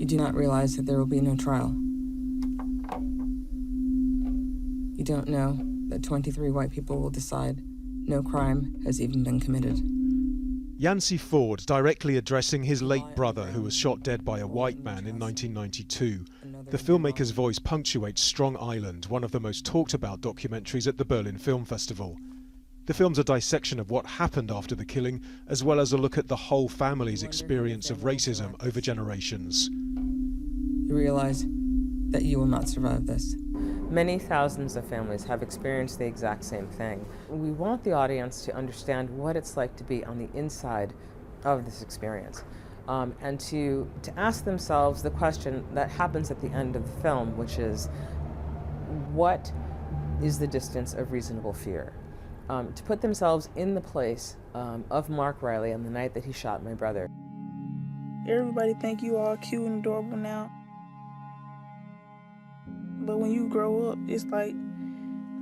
You do not realize that there will be no trial. You don't know that 23 white people will decide no crime has even been committed. Yancey Ford directly addressing his late brother who was shot dead by a white man in 1992. The filmmaker's voice punctuates Strong Island, one of the most talked about documentaries at the Berlin Film Festival. The film's a dissection of what happened after the killing, as well as a look at the whole family's experience of racism over generations. You realize that you will not survive this. Many thousands of families have experienced the exact same thing. We want the audience to understand what it's like to be on the inside of this experience, and to ask themselves the question that happens at the end of the film, which is, what is the distance of reasonable fear? To put themselves in the place of Mark Riley on the night that he shot my brother. Everybody think you all cute and adorable now. But when you grow up, it's like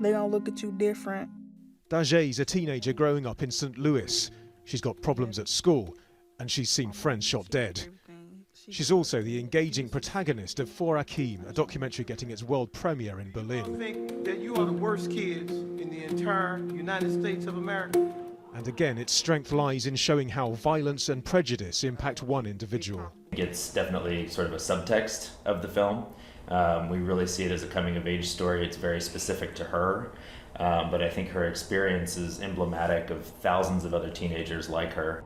they gonna look at you different. Dage's a teenager growing up in St. Louis. She's got problems at school, and she's seen friends shot dead. She's also the engaging protagonist of For AHKEEM, a documentary getting its world premiere in Berlin. I think that you are the worst kids in the entire United States of America. And again, its strength lies in showing how violence and prejudice impact one individual. It's definitely sort of a subtext of the film. We really see it as a coming-of-age story. It's very specific to her, but I think her experience is emblematic of thousands of other teenagers like her.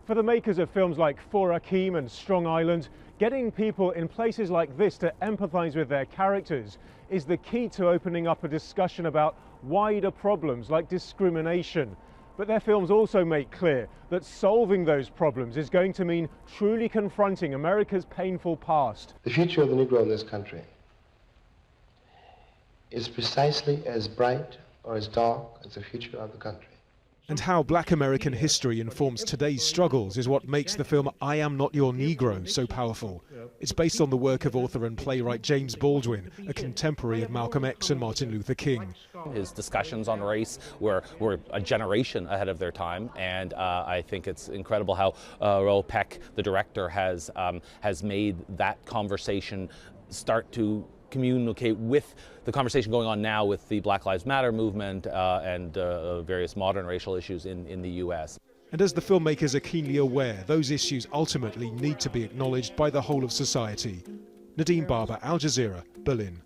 For the makers of films like For AHKEEM and Strong Island, getting people in places like this to empathise with their characters is the key to opening up a discussion about wider problems like discrimination. But their films also make clear that solving those problems is going to mean truly confronting America's painful past. The future of the Negro in this country is precisely as bright or as dark as the future of the country. And how black American history informs today's struggles is what makes the film I Am Not Your Negro so powerful. It's based on the work of author and playwright James Baldwin, a contemporary of Malcolm X and Martin Luther King. His discussions on race were a generation ahead of their time, and I think it's incredible how Roel Peck, the director, has made that conversation start to communicate with the conversation going on now with the Black Lives Matter movement and various modern racial issues in the US. And as the filmmakers are keenly aware, those issues ultimately need to be acknowledged by the whole of society. Nadim, Al Jazeera, Berlin.